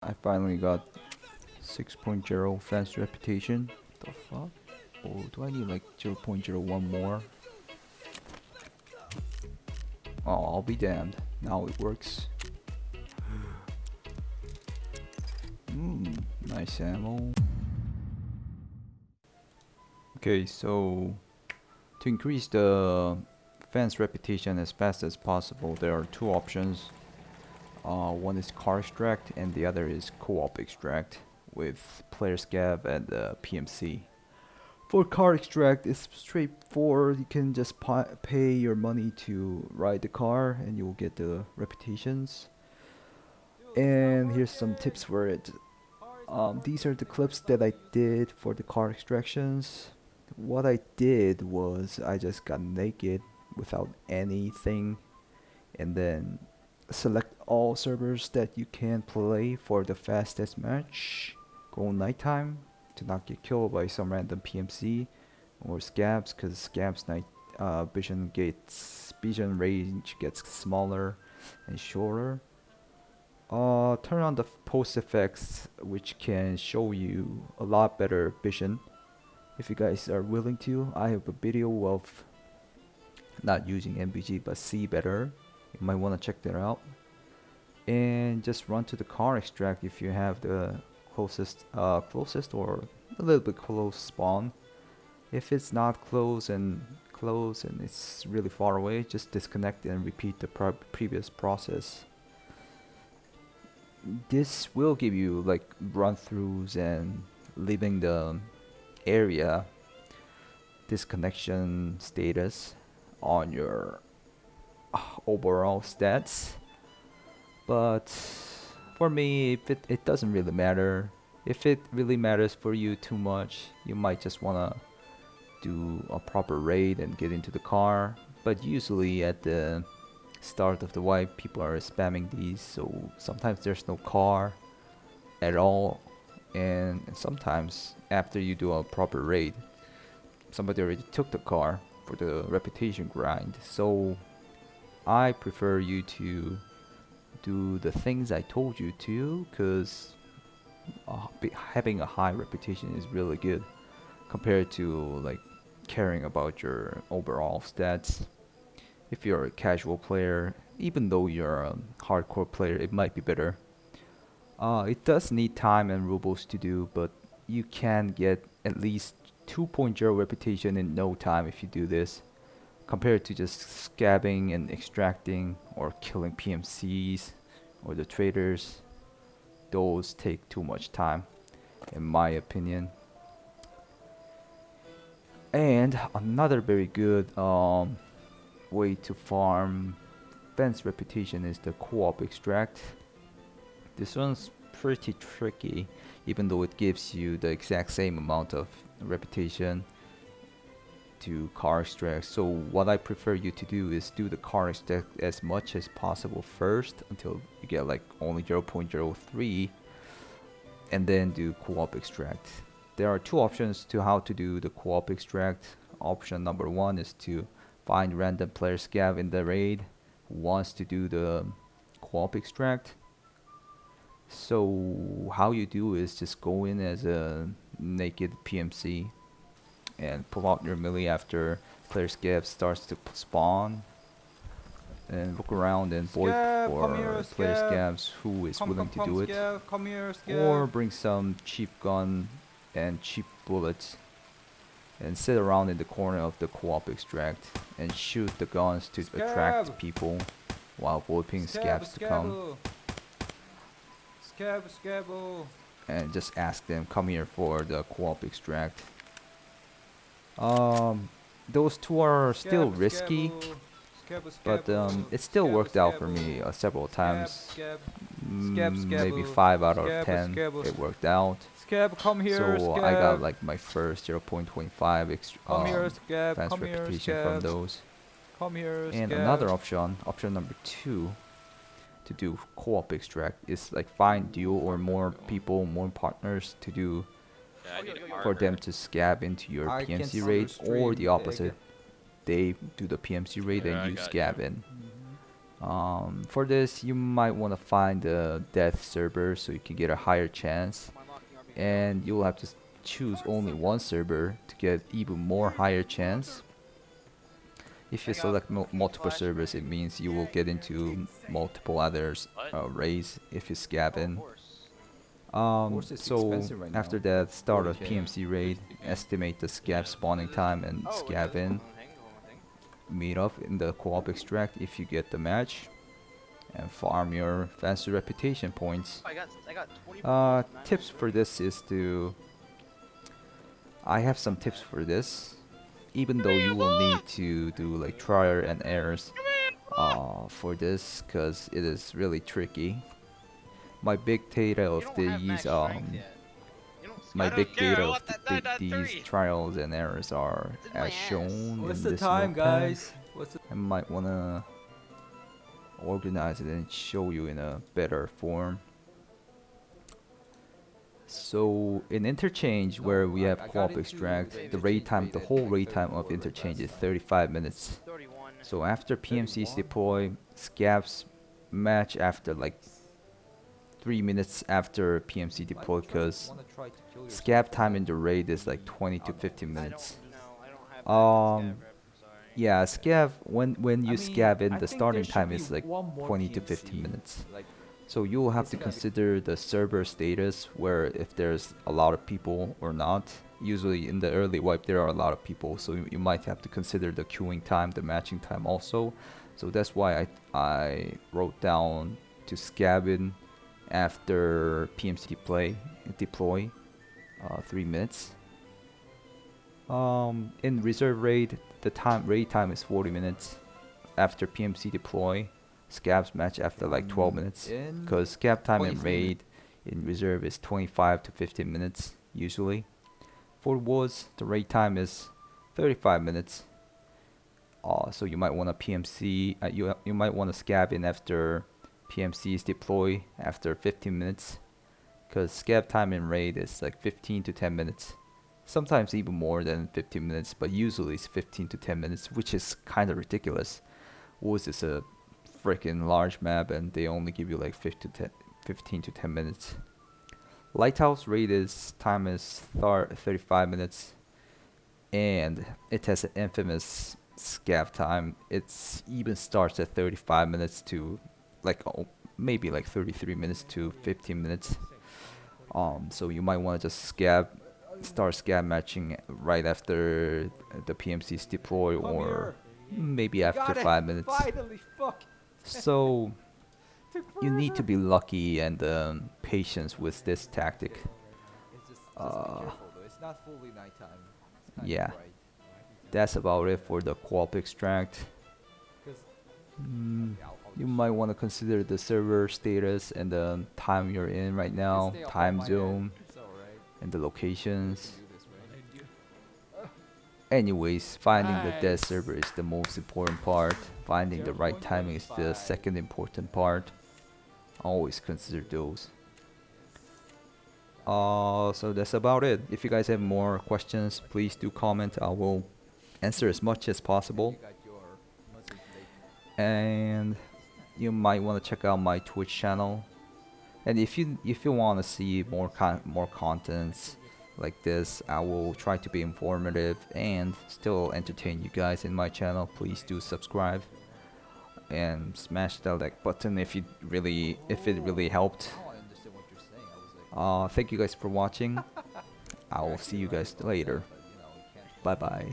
I finally got 6.0 fast reputation. The fuck? Oh, do I need like 0.01 more? Oh, I'll be damned. Now it works. Nice ammo. Okay, so to increase the fence reputation as fast as possible, there are two options. One is car extract and the other is co-op extract with player scab and PMC. For car extract, it's straightforward. You can just pay your money to ride the car and you'll get the reputations. And here's some tips for it. These are the clips that I did for the car extractions. What I did was I just got naked without anything and then select all servers that you can play for the fastest match. Go nighttime to not get killed by some random PMC or scabs, because scabs night vision range gets smaller and shorter. Turn on the post effects, which can show you a lot better vision. If you guys are willing to, I have a video of not using MBG but see better. You might want to check that out. And just run to the car extract if you have the closest or a little bit close spawn. If it's not close and it's really far away, just disconnect and repeat the previous process. This will give you like run-throughs and leaving the area disconnection status on your overall stats. But for me, it doesn't really matter. If it really matters for you too much, you might just wanna do a proper raid and get into the car. But usually at the start of the wipe, people are spamming these, so sometimes there's no car at all, and sometimes after you do a proper raid, somebody already took the car for the reputation grind. So I prefer you to do the things I told you to, because having a high reputation is really good compared to like caring about your overall stats. If you're a casual player, even though you're a hardcore player, it might be better. It does need time and rubles to do, but you can get at least 2.0 reputation in no time if you do this, compared to just scabbing and extracting or killing PMCs or the traders. Those take too much time, in my opinion. And another very good way to farm fence reputation is the co-op extract. This one's pretty tricky, even though it gives you the exact same amount of reputation to car extract. So what I prefer you to do is do the car extract as much as possible first until you get like only 0.03, and then do co-op extract. There are two options to how to do the co-op extract. Option number one is to find random player scav in the raid who wants to do the co-op extract. So how you do is just go in as a naked PMC and pull out your melee after player scav starts to spawn, and look around and void for player scavs who is willing to do it, or bring some cheap gun and cheap bullets and sit around in the corner of the co-op extract and shoot the guns to attract people while voiping scabs to come, and just ask them come here for the co-op extract. Those two are still risky, but it still worked out for me several times. Maybe 5 out of 10 it worked out. So I got like my first 0.25 fast reputation from those. And another option number 2, to do co-op extract is like find duo or more people, more partners to do, for them to scab into your PMC raid, or the opposite. They do the PMC raid and you scab in. For this, you might want to find the death server so you can get a higher chance, and you'll have to choose only one server to get even more higher chance. If you select multiple servers, it means you will get into multiple others raids if you scab in. So after that, start a PMC raid, estimate the scab spawning time and scab in. Meet up in the co-op extract if you get the match, and farm your faster reputation points. Tips for this is to... I have some tips for this, even though you will need to do like trial and errors for this, because it is really tricky. My big data of these these trials and errors are as shown in this notepad. I might wanna organize it and show you in a better form. So in interchange, where we have co-op extract, the raid time, the whole raid time of interchange is 35 minutes. So after PMCs deploy, scabs match after like 3 minutes after PMC deploy, because scab time in the raid is like 20 to 15 minutes. Yeah, scab, when you scab in, the starting time is like 20 to 15 minutes. So you'll have to consider the server status, where if there's a lot of people or not. Usually in the early wipe there are a lot of people, so you might have to consider the queuing time, the matching time also. So that's why I wrote down to scab in after PMC deploy 3 minutes. In reserve raid, the raid time is 40 minutes. After PMC deploy, scabs match after like 12 minutes, because scab time in raid in reserve is 25 to 15 minutes usually. For woods, the raid time is 35 minutes. So you might want to PMC. You might want to scab in after PMCs deploy after 15 minutes, because scab time in raid is like 15 to 10 minutes. Sometimes even more than 15 minutes, but usually it's 15 to 10 minutes, which is kind of ridiculous. Woods is a freaking large map and they only give you like 15 to 10 minutes. Lighthouse raid time is 35 minutes, and it has an infamous scab time. It even starts at 35 minutes to like maybe like 33 minutes to 15 minutes. So you might want to just start scab matching right after the PMCs deploy, or maybe after 5 minutes. So you need to be lucky and patience with this tactic. Yeah, that's about it for the co-op extract. You might want to consider the server status and the time you're in right now, time zone, and the locations. Anyways, finding the dev server is the most important part. Finding the right timing is the second important part. Always consider those. So that's about it. If you guys have more questions, please do comment. I will answer as much as possible. And you might want to check out my Twitch channel. And if you want to see more contents like this, I will try to be informative and still entertain you guys in my channel. Please do subscribe and smash that like button if it really helped. Thank you guys for watching. I will see you guys later. Bye bye.